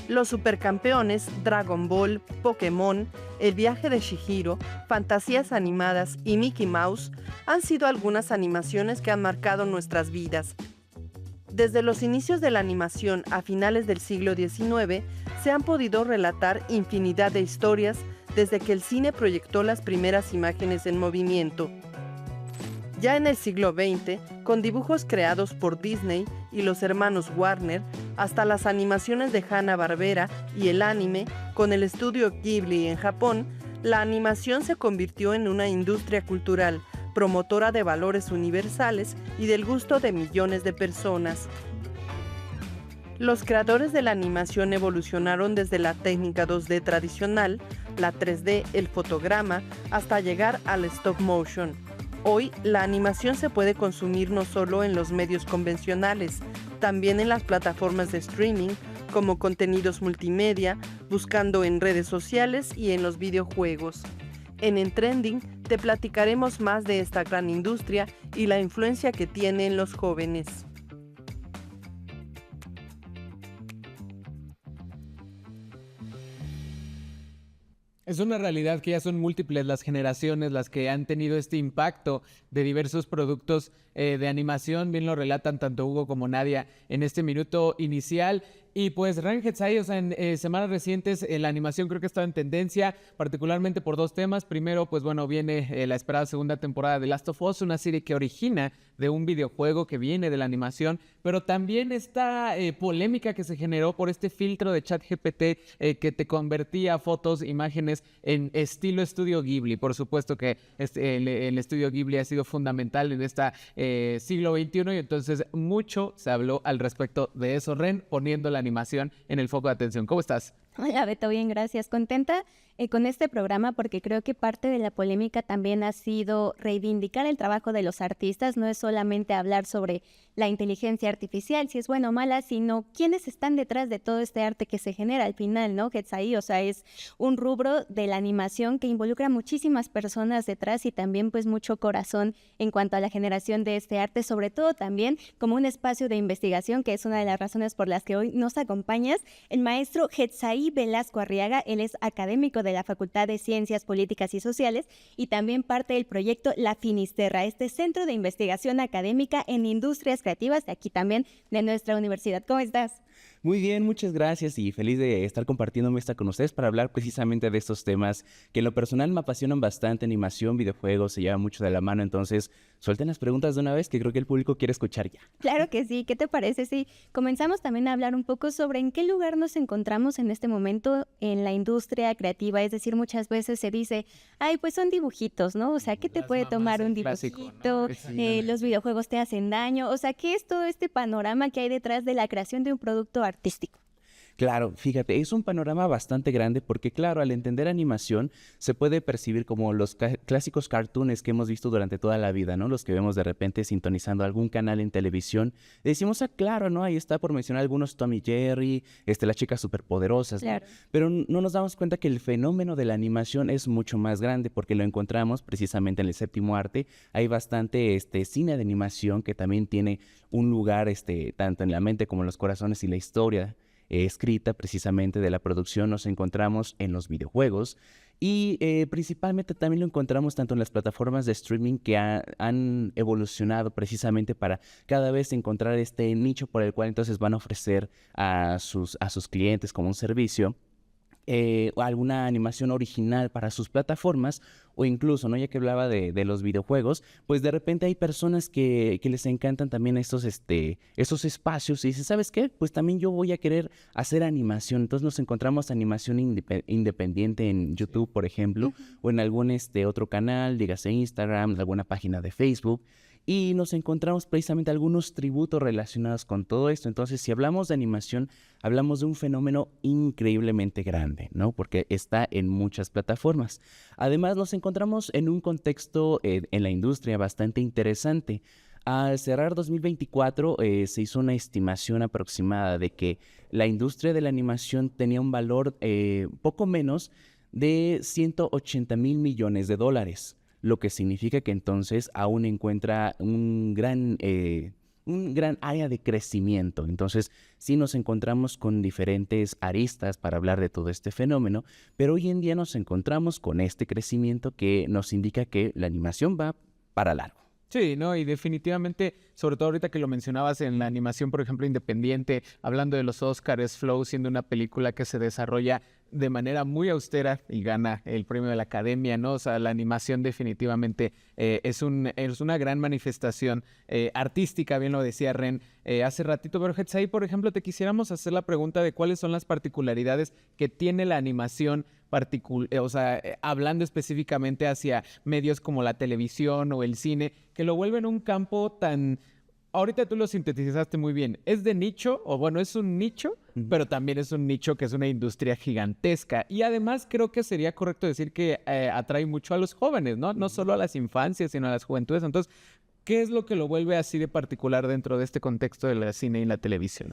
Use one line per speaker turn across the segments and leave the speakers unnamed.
Los Supercampeones, Dragon Ball, Pokémon, El viaje de Chihiro, Fantasías animadas y Mickey Mouse han sido algunas animaciones que han marcado nuestras vidas. Desde los inicios de la animación a finales del siglo XIX, se han podido relatar infinidad de historias desde que el cine proyectó las primeras imágenes en movimiento. Ya en el siglo XX, con dibujos creados por Disney y los hermanos Warner, hasta las animaciones de Hanna-Barbera y el anime, con el estudio Ghibli en Japón, la animación se convirtió en una industria cultural, promotora de valores universales y del gusto de millones de personas. Los creadores de la animación evolucionaron desde la técnica 2D tradicional, la 3D, el fotograma, hasta llegar al stop motion. Hoy, la animación se puede consumir no solo en los medios convencionales, también en las plataformas de streaming, como contenidos multimedia, buscando en redes sociales y en los videojuegos. En Trending te platicaremos más de esta gran industria y la influencia que tiene en los jóvenes.
Es una realidad que ya son múltiples las generaciones las que han tenido este impacto de diversos productos de animación. Bien lo relatan tanto Hugo como Nadia en este minuto inicial. Y pues Ren Hetzai, o sea, en semanas recientes la animación creo que ha estado en tendencia, particularmente por dos temas. Primero, pues bueno, viene la esperada segunda temporada de Last of Us, una serie que origina de un videojuego que viene de la animación, pero también esta polémica que se generó por este filtro de ChatGPT que te convertía fotos, imágenes en estilo estudio Ghibli. Por supuesto que el estudio Ghibli ha sido fundamental en este siglo XXI y entonces mucho se habló al respecto de eso. Ren, poniendo la animación en el foco de atención. ¿Cómo estás?
Hola Beto, bien, gracias. Contenta con este programa porque creo que parte de la polémica también ha sido reivindicar el trabajo de los artistas. No es solamente hablar sobre la inteligencia artificial, si es buena o mala, sino quiénes están detrás de todo este arte que se genera al final, ¿no? Hetzai, o sea, es un rubro de la animación que involucra muchísimas personas detrás y también pues mucho corazón en cuanto a la generación de este arte, sobre todo también como un espacio de investigación, que es una de las razones por las que hoy nos acompañas, el maestro Hetzai Velasco Arriaga. Él es académico de la Facultad de Ciencias Políticas y Sociales y también parte del proyecto La Finisterra, este centro de investigación académica en industrias creativas de aquí también de nuestra universidad. ¿Cómo estás?
Muy bien, muchas gracias y feliz de estar compartiéndome esta con ustedes para hablar precisamente de estos temas que en lo personal me apasionan bastante: animación, videojuegos, se lleva mucho de la mano. Entonces suelten las preguntas de una vez, que creo que el público quiere escuchar ya.
Claro que sí. ¿Qué te parece si comenzamos también a hablar un poco sobre en qué lugar nos encontramos en este momento en la industria creativa? Es decir, muchas veces se dice, ay, pues son dibujitos, ¿no? O sea, ¿qué te puede tomar un
Clásico,
dibujito?
¿no? Sí.
Los videojuegos te hacen daño. O sea, ¿qué es todo este panorama que hay detrás de la creación de un producto artístico?
Claro, fíjate, es un panorama bastante grande porque, claro, al entender animación se puede percibir como los clásicos cartoons que hemos visto durante toda la vida, ¿no? Los que vemos de repente sintonizando algún canal en televisión. Decimos, ah, claro, ¿no? Ahí está, por mencionar algunos, Tom y Jerry, las chicas superpoderosas, ¿no?
Claro.
Pero no nos damos cuenta que el fenómeno de la animación es mucho más grande porque lo encontramos precisamente en el séptimo arte. Hay bastante cine de animación que también tiene un lugar tanto en la mente como en los corazones, y la historia escrita precisamente de la producción nos encontramos en los videojuegos y principalmente también lo encontramos tanto en las plataformas de streaming que han evolucionado precisamente para cada vez encontrar este nicho por el cual entonces van a ofrecer a sus clientes como un servicio. O alguna animación original para sus plataformas, o incluso, ¿no? Ya que hablaba de los videojuegos, pues de repente hay personas que les encantan también estos espacios y dicen, ¿sabes qué? Pues también yo voy a querer hacer animación. Entonces nos encontramos animación independiente en YouTube, por ejemplo, o en algún otro canal, dígase Instagram, alguna página de Facebook. Y nos encontramos precisamente algunos tributos relacionados con todo esto. Entonces, si hablamos de animación, hablamos de un fenómeno increíblemente grande, ¿no? Porque está en muchas plataformas. Además, nos encontramos en un contexto en la industria bastante interesante. Al cerrar 2024, se hizo una estimación aproximada de que la industria de la animación tenía un valor poco menos de 180,000 millones de dólares. Lo que significa que entonces aún encuentra un gran un gran área de crecimiento. Entonces, sí nos encontramos con diferentes aristas para hablar de todo este fenómeno, pero hoy en día nos encontramos con este crecimiento que nos indica que la animación va para largo.
Sí, no, y definitivamente, sobre todo ahorita que lo mencionabas en la animación, por ejemplo, independiente, hablando de los Oscars, Flow siendo una película que se desarrolla de manera muy austera y gana el premio de la Academia, ¿no? O sea, la animación definitivamente es una gran manifestación artística, bien lo decía Ren hace ratito, pero Hetzaí, por ejemplo, te quisiéramos hacer la pregunta de cuáles son las particularidades que tiene la animación hablando específicamente hacia medios como la televisión o el cine, que lo vuelven un campo tan... Ahorita tú lo sintetizaste muy bien. Es de nicho, o bueno, es un nicho, pero también es un nicho que es una industria gigantesca. Y además creo que sería correcto decir que atrae mucho a los jóvenes, ¿no? No solo a las infancias, sino a las juventudes. Entonces, ¿qué es lo que lo vuelve así de particular dentro de este contexto de la cine y la televisión?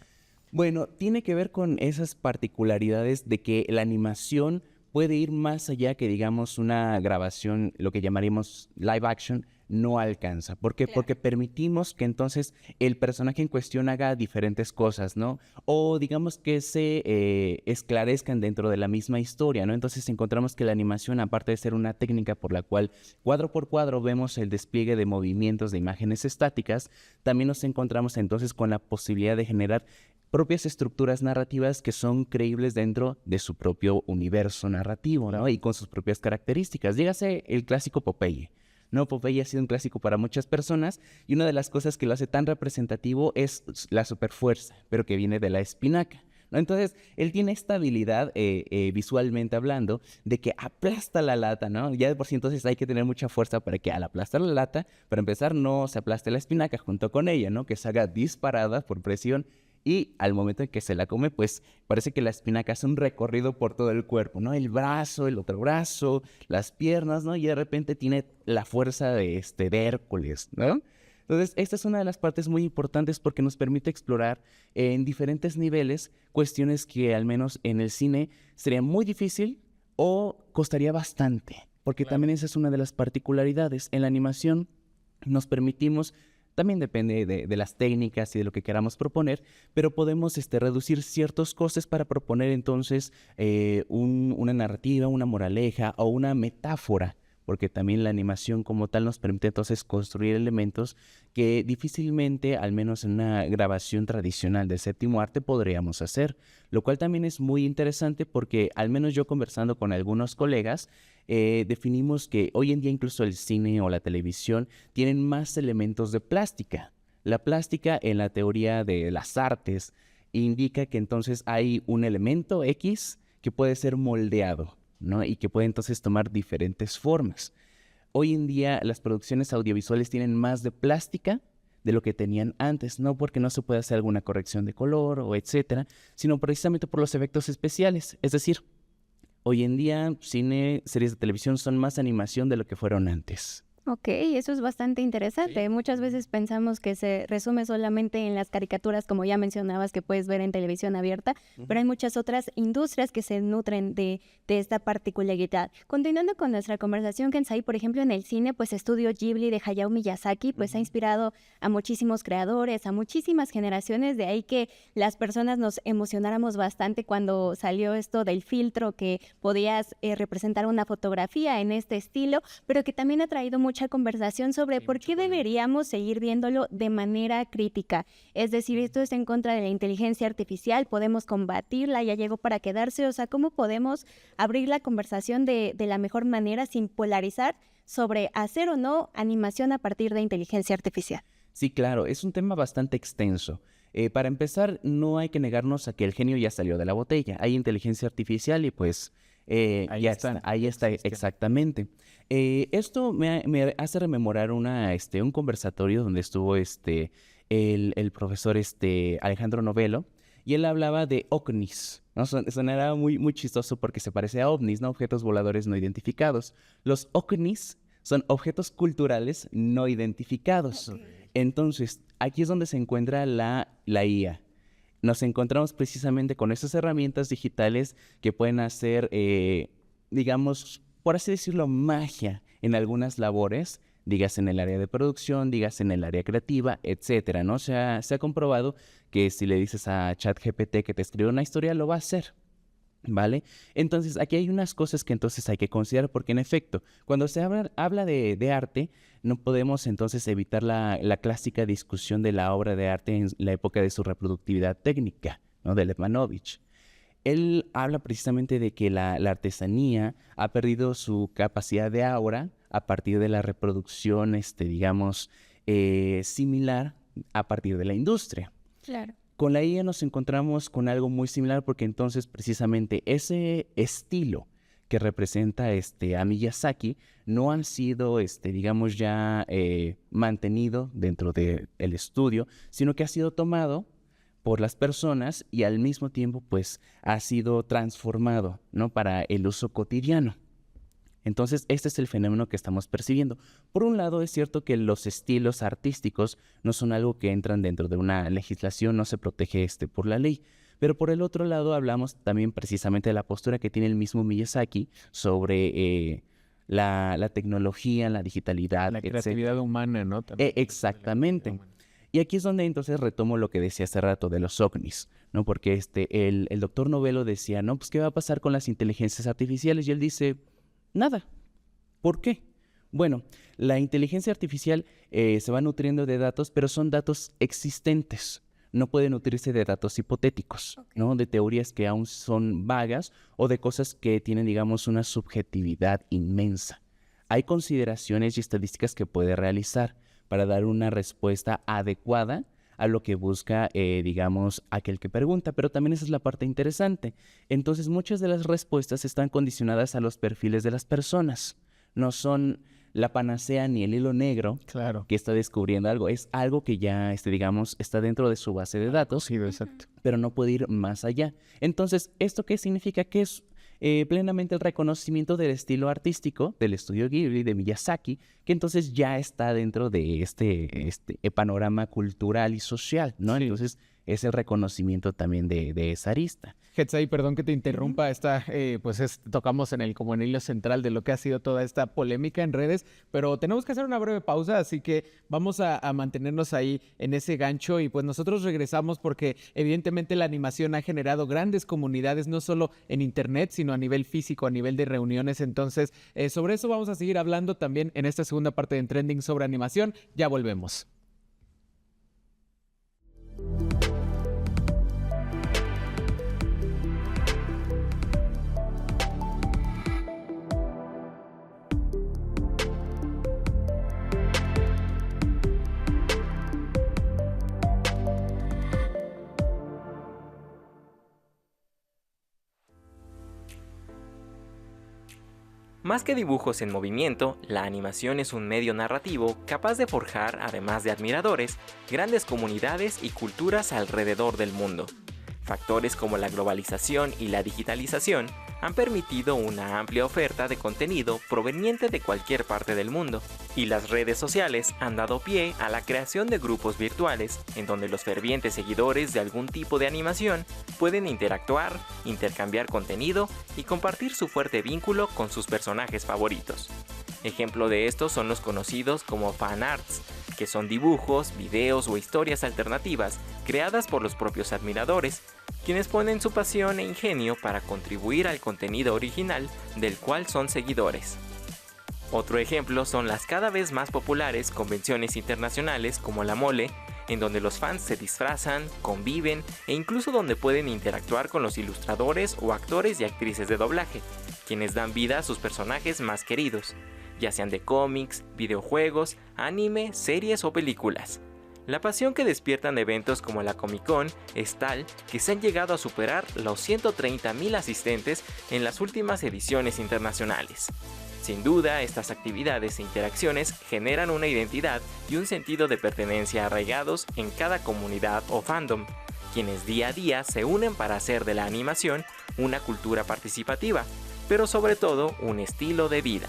Bueno, tiene que ver con esas particularidades de que la animación puede ir más allá que, digamos, una grabación, lo que llamaríamos live action, no alcanza. ¿Por qué?
Claro.
Porque permitimos que entonces el personaje en cuestión haga diferentes cosas, ¿no? O digamos que se esclarezcan dentro de la misma historia, ¿no? Entonces encontramos que la animación, aparte de ser una técnica por la cual cuadro por cuadro vemos el despliegue de movimientos de imágenes estáticas, también nos encontramos entonces con la posibilidad de generar propias estructuras narrativas que son creíbles dentro de su propio universo narrativo, ¿no? Y con sus propias características. Dígase el clásico Popeye, ¿no? Popeye ha sido un clásico para muchas personas y una de las cosas que lo hace tan representativo es la superfuerza, pero que viene de la espinaca, ¿no? Entonces, él tiene esta habilidad, visualmente hablando, de que aplasta la lata, ¿no? Ya de por sí entonces hay que tener mucha fuerza para que al aplastar la lata, para empezar, no se aplaste la espinaca junto con ella, ¿no? Que se haga disparada por presión. Y al momento en que se la come, pues parece que la espinaca hace un recorrido por todo el cuerpo, ¿no? El brazo, el otro brazo, las piernas, ¿no? Y de repente tiene la fuerza de Hércules, ¿no? Entonces, esta es una de las partes muy importantes porque nos permite explorar en diferentes niveles cuestiones que al menos en el cine sería muy difícil o costaría bastante, porque también esa es una de las particularidades. En la animación nos permitimos... También depende de las técnicas y de lo que queramos proponer, pero podemos reducir ciertos costes para proponer entonces una narrativa, una moraleja o una metáfora, porque también la animación como tal nos permite entonces construir elementos que difícilmente, al menos en una grabación tradicional del séptimo arte, podríamos hacer, lo cual también es muy interesante porque al menos yo conversando con algunos colegas, definimos que hoy en día incluso el cine o la televisión tienen más elementos de plástica. La plástica en la teoría de las artes indica que entonces hay un elemento X que puede ser moldeado, ¿no? Y que puede entonces tomar diferentes formas. Hoy en día las producciones audiovisuales tienen más de plástica de lo que tenían antes, no porque no se pueda hacer alguna corrección de color o etcétera, sino precisamente por los efectos especiales. Es decir, hoy en día cine, series de televisión son más animación de lo que fueron antes.
Ok, eso es bastante interesante. Muchas veces pensamos que se resume solamente en las caricaturas, como ya mencionabas, que puedes ver en televisión abierta, pero hay muchas otras industrias que se nutren de esta particularidad. Continuando con nuestra conversación, Kensai, por ejemplo, en el cine, pues Estudio Ghibli de Hayao Miyazaki, pues ha inspirado a muchísimos creadores, a muchísimas generaciones, de ahí que las personas nos emocionáramos bastante cuando salió esto del filtro, que podías representar una fotografía en este estilo, pero que también ha traído mucha conversación sobre por qué deberíamos seguir viéndolo de manera crítica. Es decir, esto es en contra de la inteligencia artificial, podemos combatirla, ya llegó para quedarse, o sea, ¿cómo podemos abrir la conversación de la mejor manera sin polarizar sobre hacer o no animación a partir de inteligencia artificial?
Sí, claro, es un tema bastante extenso. Para empezar, no hay que negarnos a que el genio ya salió de la botella. Hay inteligencia artificial y pues
Ahí están.
ahí está exactamente. Esto me hace rememorar un conversatorio donde estuvo el profesor Alejandro Novello y él hablaba de ovnis, ¿no? Sonaba muy, muy chistoso porque se parece a ovnis, ¿no? Objetos voladores no identificados. Los ovnis son objetos culturales no identificados. Okay. Entonces, aquí es donde se encuentra la IA. Nos encontramos precisamente con esas herramientas digitales que pueden hacer, digamos, por así decirlo, magia en algunas labores digas en el área de producción, digas en el área creativa, etcétera, ¿no? Se ha comprobado que si le dices a ChatGPT que te escriba una historia, lo va a hacer, ¿vale? Entonces, aquí hay unas cosas que entonces hay que considerar, porque en efecto, cuando se habla de arte, no podemos entonces evitar la clásica discusión de la obra de arte en la época de su reproductividad técnica, ¿no? De Letmanovich. Él habla precisamente de que la artesanía ha perdido su capacidad de aura a partir de la reproducción, digamos, similar a partir de la industria.
Claro.
Con la IA nos encontramos con algo muy similar porque entonces precisamente ese estilo que representa a Miyazaki no han sido, digamos, ya mantenido dentro del estudio, sino que ha sido tomado por las personas y al mismo tiempo pues ha sido transformado, ¿no? Para el uso cotidiano. Entonces, este es el fenómeno que estamos percibiendo. Por un lado, es cierto que los estilos artísticos no son algo que entran dentro de una legislación, no se protege por la ley. Pero por el otro lado, hablamos también precisamente de la postura que tiene el mismo Miyazaki sobre la tecnología, la digitalidad,
La
etcétera.
creatividad humana, ¿no?
Exactamente. Y aquí es donde entonces retomo lo que decía hace rato de los ovnis, ¿no? Porque el doctor Novello decía, no, pues ¿qué va a pasar con las inteligencias artificiales? Y él dice, nada. ¿Por qué? Bueno, la inteligencia artificial se va nutriendo de datos, pero son datos existentes. No puede nutrirse de datos hipotéticos, ¿no? De teorías que aún son vagas o de cosas que tienen, digamos, una subjetividad inmensa. Hay consideraciones y estadísticas que puede realizar para dar una respuesta adecuada a lo que busca, digamos, aquel que pregunta, pero también esa es la parte interesante. Entonces, muchas de las respuestas están condicionadas a los perfiles de las personas. No son la panacea ni el hilo negro que está descubriendo algo. Es algo que ya, digamos, está dentro de su base de datos,
Sí, exacto.
pero no puede ir más allá. Entonces, ¿esto qué significa? Que es plenamente el reconocimiento del estilo artístico del estudio Ghibli, de Miyazaki, que entonces ya está dentro de este panorama cultural y social, ¿no?
Sí.
Entonces, es el reconocimiento también de esa arista.
Getsai, perdón que te interrumpa, tocamos como en el hilo central de lo que ha sido toda esta polémica en redes, pero tenemos que hacer una breve pausa, así que vamos a mantenernos ahí en ese gancho y pues nosotros regresamos porque evidentemente la animación ha generado grandes comunidades, no solo en internet, sino a nivel físico, a nivel de reuniones, entonces sobre eso vamos a seguir hablando también en esta segunda parte de En Trending sobre animación, ya volvemos.
Más que dibujos en movimiento, la animación es un medio narrativo capaz de forjar, además de admiradores, grandes comunidades y culturas alrededor del mundo. Factores como la globalización y la digitalización han permitido una amplia oferta de contenido proveniente de cualquier parte del mundo, y las redes sociales han dado pie a la creación de grupos virtuales en donde los fervientes seguidores de algún tipo de animación pueden interactuar, intercambiar contenido y compartir su fuerte vínculo con sus personajes favoritos. Ejemplo de esto son los conocidos como fanarts, que son dibujos, videos o historias alternativas creadas por los propios admiradores, quienes ponen su pasión e ingenio para contribuir al contenido original del cual son seguidores. Otro ejemplo son las cada vez más populares convenciones internacionales como la Mole, en donde los fans se disfrazan, conviven e incluso donde pueden interactuar con los ilustradores o actores y actrices de doblaje, quienes dan vida a sus personajes más queridos, ya sean de cómics, videojuegos, anime, series o películas. La pasión que despiertan eventos como la Comic Con es tal que se han llegado a superar los 130,000 asistentes en las últimas ediciones internacionales. Sin duda, estas actividades e interacciones generan una identidad y un sentido de pertenencia arraigados en cada comunidad o fandom, quienes día a día se unen para hacer de la animación una cultura participativa, pero sobre todo un estilo de vida.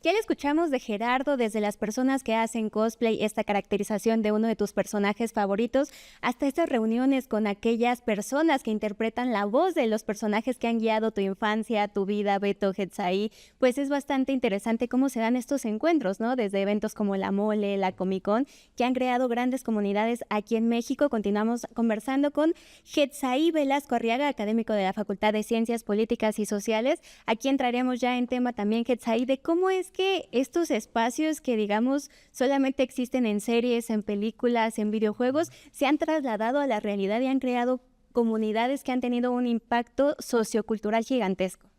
Ya le escuchamos de Gerardo, desde las personas que hacen cosplay, esta caracterización de uno de tus personajes favoritos, hasta estas reuniones con aquellas personas que interpretan la voz de los personajes que han guiado tu infancia, tu vida, Beto, Hetzaí. Pues es bastante interesante cómo se dan estos encuentros, ¿no? Desde eventos como la Mole, la Comic Con, que han creado grandes comunidades aquí en México. Continuamos conversando con Hetzaí Velasco Arriaga, académico de la Facultad de Ciencias Políticas y Sociales. Aquí entraremos ya en tema también, Hetzaí, de cómo es que estos espacios que, digamos, solamente existen en series, en películas, en videojuegos, se han trasladado a la realidad y han creado comunidades que han tenido un impacto sociocultural gigantesco.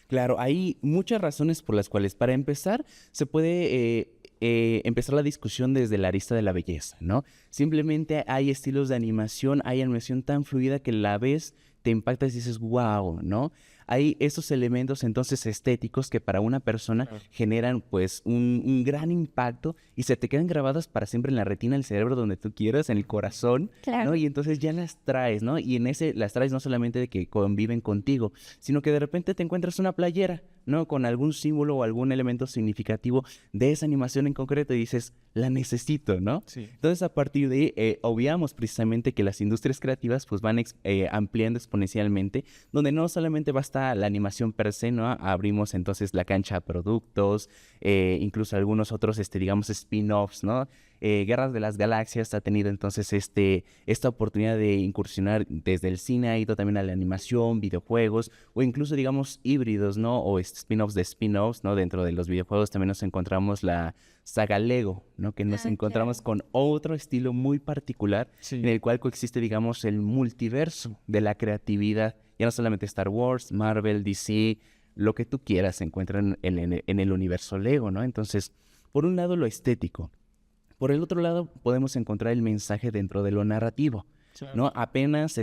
Claro, hay muchas razones por las cuales, para empezar, se puede empezar la discusión desde la arista de la belleza, ¿no? Simplemente hay estilos de animación, hay animación tan fluida que la ves, te impactas y dices, wow, ¿no? Hay esos elementos entonces estéticos que para una persona generan pues un gran impacto y se te quedan grabadas para siempre en la retina, el cerebro, donde tú quieras, en el corazón,
Claro.
¿no? Y entonces ya las traes, ¿no? Y en ese las traes no solamente de que conviven contigo, sino que de repente te encuentras una playera, ¿no? Con algún símbolo o algún elemento significativo de esa animación en concreto y dices, la necesito, ¿no?
Sí.
Entonces, a partir de ahí, obviamos precisamente que las industrias creativas pues van ampliando exponencialmente, donde no solamente basta la animación per se, ¿no? Abrimos entonces la cancha a productos, incluso algunos otros, digamos, spin-offs, ¿no? Guerras de las Galaxias ha tenido entonces esta oportunidad de incursionar desde el cine, ha ido también a la animación, videojuegos, o incluso, digamos, híbridos, ¿no? O spin-offs de spin-offs, ¿no? Dentro de los videojuegos también nos encontramos la saga Lego, ¿no? Que nos encontramos con otro estilo muy particular,
Sí.
en el cual coexiste, digamos, el multiverso de la creatividad. Ya no solamente Star Wars, Marvel, DC, lo que tú quieras se encuentra en el universo Lego, ¿no? Entonces, por un lado, lo estético. Por el otro lado, podemos encontrar el mensaje dentro de lo narrativo, ¿no? Apenas,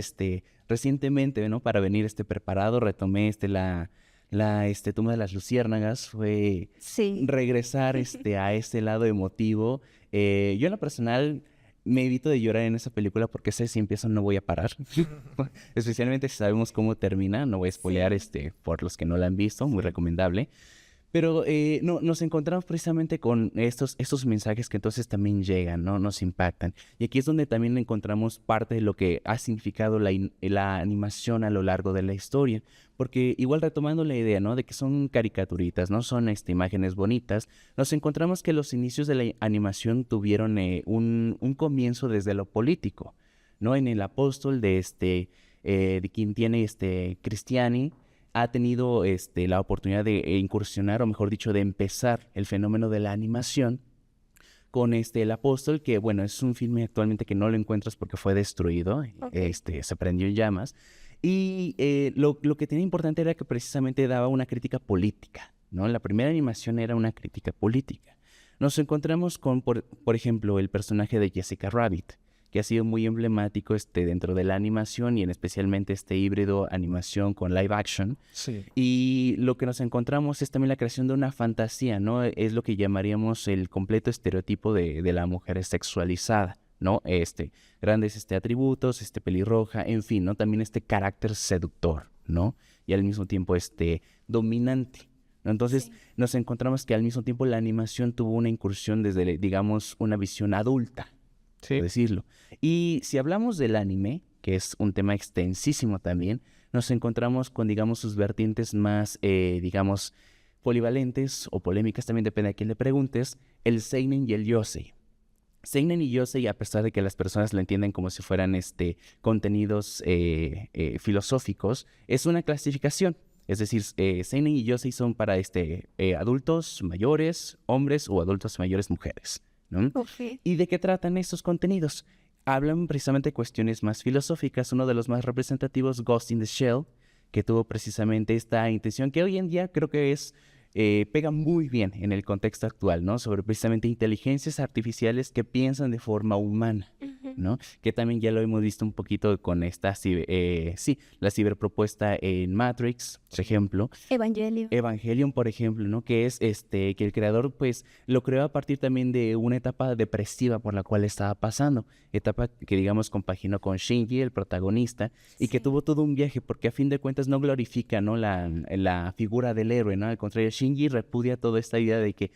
recientemente, ¿no? Para venir, preparado, retomé, la Tumba de las Luciérnagas, fue
Sí.
regresar, a ese lado emotivo. Yo en lo personal me evito de llorar en esa película porque sé si empiezo no voy a parar. Especialmente si sabemos cómo termina, no voy a spoilear, por los que no la han visto, muy recomendable. Pero no, nos encontramos precisamente con estos mensajes que entonces también llegan, ¿no? Nos impactan. Y aquí es donde también encontramos parte de lo que ha significado la animación a lo largo de la historia. Porque igual retomando la idea, ¿no? De que son caricaturitas, no son imágenes bonitas, nos encontramos que los inicios de la animación tuvieron un comienzo desde lo político, ¿no? En el apóstol de quien tiene Cristiani, ha tenido la oportunidad de incursionar, o mejor dicho, de empezar el fenómeno de la animación con El Apóstol, que bueno, es un filme actualmente que no lo encuentras porque fue destruido, se prendió en llamas, y lo que tenía importante era que precisamente daba una crítica política, ¿no? La primera animación era una crítica política. Nos encontramos con, por ejemplo, el personaje de Jessica Rabbit, que ha sido muy emblemático dentro de la animación y en especialmente híbrido animación con live action.
Sí.
Y lo que nos encontramos es también la creación de una fantasía, ¿no? Es lo que llamaríamos el completo estereotipo de la mujer sexualizada, ¿no? Grandes atributos, pelirroja, en fin, ¿no? También carácter seductor, ¿no? Y al mismo tiempo dominante, ¿no? Entonces nos encontramos que al mismo tiempo la animación tuvo una incursión desde, digamos, una visión adulta, por decirlo. Y si hablamos del anime, que es un tema extensísimo también, nos encontramos con, digamos, sus vertientes más, digamos, polivalentes o polémicas, también depende de quién le preguntes, el seinen y el yosei. Seinen y yosei, a pesar de que las personas lo entienden como si fueran contenidos filosóficos, es una clasificación. Es decir, seinen y yosei son para adultos mayores, hombres, o adultos mayores, mujeres, ¿no?
Okay.
¿Y de qué tratan estos contenidos? Hablan precisamente de cuestiones más filosóficas. Uno de los más representativos, Ghost in the Shell, que tuvo precisamente esta intención que hoy en día creo que pega muy bien en el contexto actual, ¿no? Sobre precisamente inteligencias artificiales que piensan de forma humana, ¿no? Que también ya lo hemos visto un poquito con la ciberpropuesta en Matrix, por ejemplo. Evangelion, por ejemplo, ¿no? Que es que el creador pues lo creó a partir también de una etapa depresiva por la cual estaba pasando, etapa que digamos compaginó con Shinji, el protagonista, y que tuvo todo un viaje porque a fin de cuentas no glorifica, ¿no? la figura del héroe, ¿no? Al contrario, Shinji Shinji repudia toda esta idea de que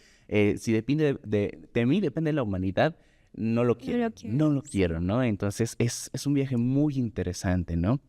si depende de mí, depende de la humanidad, no lo quiero, ¿no? Entonces es un viaje muy interesante, ¿no?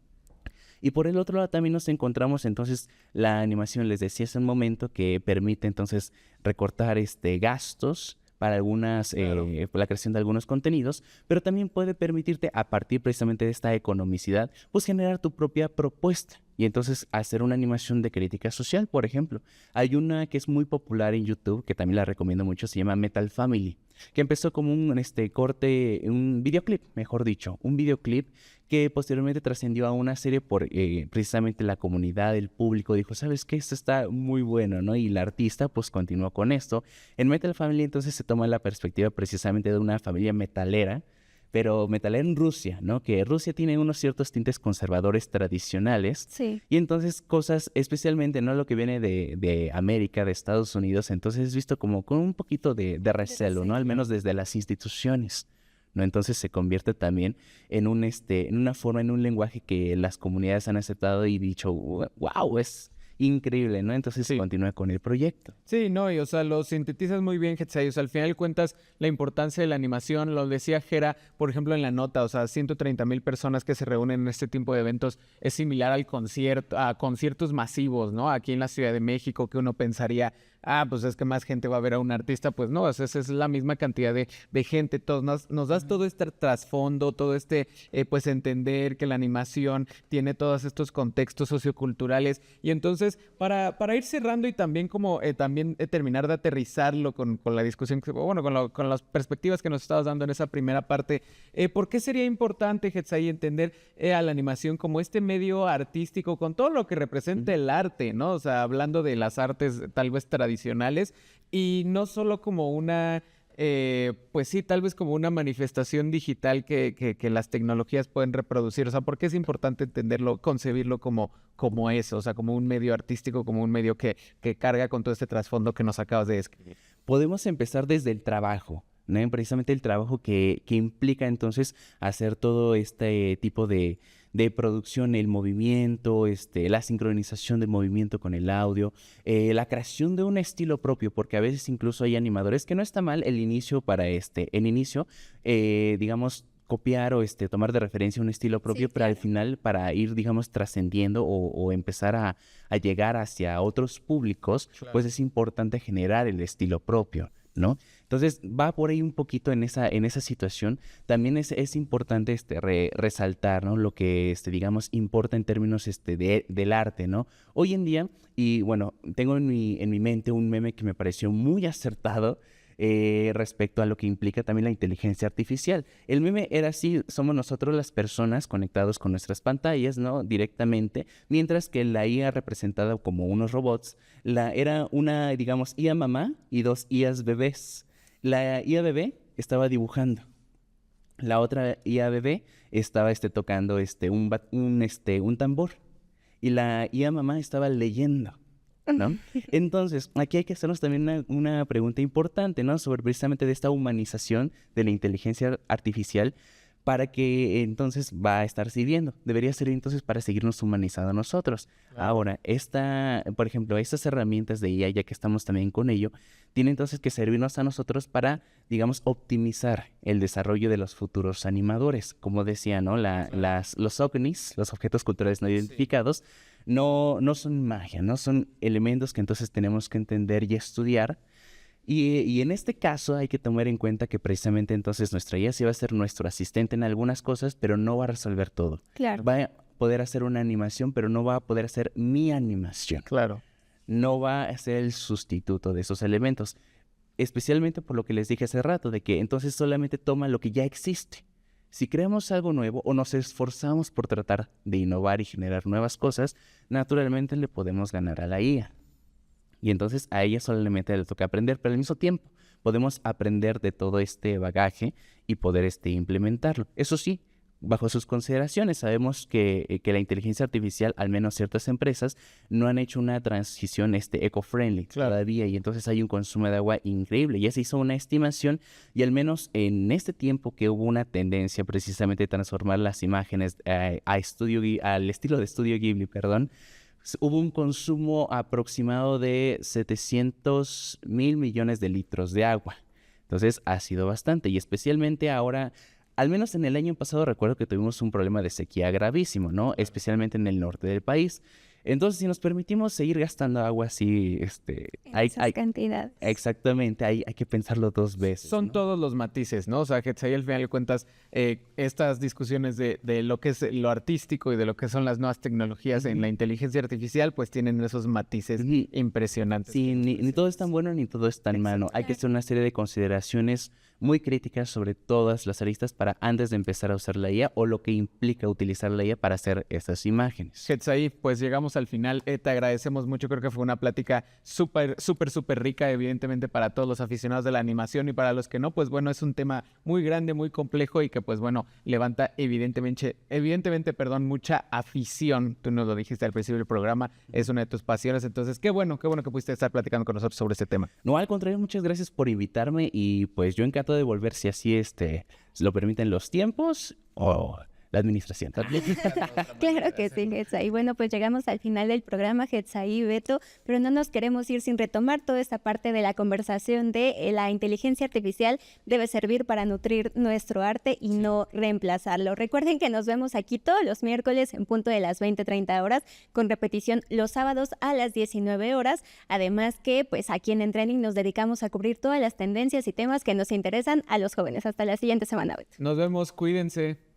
Y por el otro lado también nos encontramos entonces la animación, les decía hace un momento, que permite entonces recortar gastos para la creación de algunos contenidos, pero también puede permitirte, a partir precisamente de esta economicidad, pues generar tu propia propuesta y entonces hacer una animación de crítica social, por ejemplo. Hay una que es muy popular en YouTube, que también la recomiendo mucho, se llama Metal Family, que empezó como un un videoclip, mejor dicho, un videoclip que posteriormente trascendió a una serie por precisamente la comunidad, el público dijo, ¿sabes qué? Esto está muy bueno, ¿no? Y la artista pues continuó con esto. En Metal Family entonces se toma la perspectiva precisamente de una familia metalera, pero metalera en Rusia, ¿no? Que Rusia tiene unos ciertos tintes conservadores tradicionales.
Sí.
Y entonces cosas, especialmente, ¿no? Lo que viene de América, de Estados Unidos, entonces es visto como con un poquito de recelo, ¿no? Al menos desde las instituciones, ¿no? Entonces se convierte también en en una forma, en un lenguaje que las comunidades han aceptado y dicho, wow, es increíble, ¿no? Entonces se continúa con el proyecto.
Sí, no, y o sea, lo sintetizas muy bien, Getsay. O sea, al final cuentas la importancia de la animación, lo decía Jera, por ejemplo, en la nota, o sea, 130,000 personas que se reúnen en este tipo de eventos es similar a conciertos masivos, ¿no? Aquí en la Ciudad de México, que uno pensaría, pues es que más gente va a ver a un artista, pues no, esa es la misma cantidad de gente. Nos das todo este trasfondo, todo pues entender que la animación tiene todos estos contextos socioculturales. Y entonces, para ir cerrando y también como terminar de aterrizarlo con la discusión, bueno, con las perspectivas que nos estabas dando en esa primera parte, ¿por qué sería importante, Getsay, entender a la animación como este medio artístico con todo lo que representa el arte, ¿no? O sea, hablando de las artes tal vez tradicionales y no solo como una... pues sí, tal vez como una manifestación digital que las tecnologías pueden reproducir. O sea, ¿por qué es importante entenderlo, concebirlo como eso? O sea, como un medio artístico, como un medio que carga con todo este trasfondo que nos acabas de describir.
Podemos empezar desde el trabajo, ¿no? Precisamente el trabajo que implica entonces hacer todo este tipo de producción, el movimiento, la sincronización del movimiento con el audio, la creación de un estilo propio, porque a veces incluso hay animadores que no está mal el inicio digamos, copiar o tomar de referencia un estilo propio, sí, pero claro, al final para ir, digamos, trascendiendo o empezar a llegar hacia otros públicos, claro, pues es importante generar el estilo propio, ¿no? Entonces va por ahí un poquito en esa situación. También es importante resaltar, ¿no? Lo que digamos importa en términos del arte, ¿no? Hoy en día, y bueno, tengo en mi mente un meme que me pareció muy acertado respecto a lo que implica también la inteligencia artificial. El meme era así: somos nosotros las personas conectados con nuestras pantallas, ¿no? Directamente, mientras que la IA representada como unos robots, era una, digamos, IA mamá y dos IAs bebés. La IA bebé estaba dibujando. La otra IA bebé estaba tocando un tambor. Y la IA mamá estaba leyendo, ¿no? Entonces, aquí hay que hacernos también una pregunta importante, ¿no? Sobre precisamente de esta humanización de la inteligencia artificial, para que entonces va a estar sirviendo. Debería ser entonces para seguirnos humanizando a nosotros. Claro. Ahora, por ejemplo, estas herramientas de IA, ya que estamos también con ello, tienen entonces que servirnos a nosotros para, digamos, optimizar el desarrollo de los futuros animadores. Como decía, ¿no? Los OVNIs, los objetos culturales no identificados, no son magia, no son elementos que entonces tenemos que entender y estudiar. Y en este caso hay que tomar en cuenta que precisamente entonces nuestra IA sí va a ser nuestro asistente en algunas cosas, pero no va a resolver todo.
Claro.
Va a poder hacer una animación, pero no va a poder hacer mi animación.
Claro.
No va a ser el sustituto de esos elementos. Especialmente por lo que les dije hace rato, de que entonces solamente toma lo que ya existe. Si creamos algo nuevo o nos esforzamos por tratar de innovar y generar nuevas cosas, naturalmente le podemos ganar a la IA. Y entonces a ella solamente le toca aprender, pero al mismo tiempo podemos aprender de todo este bagaje y poder implementarlo. Eso sí, bajo sus consideraciones. Sabemos que la inteligencia artificial, al menos ciertas empresas, no han hecho una transición eco-friendly todavía, y entonces hay un consumo de agua increíble. Ya se hizo una estimación, y al menos en este tiempo que hubo una tendencia precisamente de transformar las imágenes al estilo de Estudio Ghibli, hubo un consumo aproximado de 700,000 millones de litros de agua. Entonces ha sido bastante, y especialmente ahora, al menos en el año pasado recuerdo que tuvimos un problema de sequía gravísimo, ¿no? Especialmente en el norte del país. Entonces, si nos permitimos seguir gastando agua así,
Esas cantidades.
exactamente, hay que pensarlo 2 veces.
Son
¿no?
todos los matices, ¿no? O sea, que ahí al final de cuentas, estas discusiones de lo que es lo artístico y de lo que son las nuevas tecnologías en la inteligencia artificial, pues tienen esos matices impresionantes.
Sí, ni todo es tan bueno ni todo es tan malo. Hay que hacer una serie de consideraciones muy críticas sobre todas las aristas para antes de empezar a usar la IA o lo que implica utilizar la IA para hacer estas imágenes.
Hetzaí, pues llegamos al final. Te agradecemos mucho. Creo que fue una plática súper rica, evidentemente, para todos los aficionados de la animación, y para los que no, pues bueno, es un tema muy grande, muy complejo, y que pues bueno, levanta evidentemente, mucha afición. Tú nos lo dijiste al principio del programa, es una de tus pasiones. Entonces, qué bueno que pudiste estar platicando con nosotros sobre este tema.
No, al contrario, muchas gracias por invitarme, y pues yo encantado de volver si así lo permiten los tiempos o la administración.
Claro que sí, Hetzaí. Bueno, pues llegamos al final del programa, Hetzaí y Beto, pero no nos queremos ir sin retomar toda esta parte de la conversación de la inteligencia artificial debe servir para nutrir nuestro arte y no reemplazarlo. Recuerden que nos vemos aquí todos los miércoles en punto de las 20:30 horas, con repetición los sábados a las 19 horas. Además que pues aquí en Trending nos dedicamos a cubrir todas las tendencias y temas que nos interesan a los jóvenes. Hasta la siguiente semana, Beto.
Nos vemos, cuídense.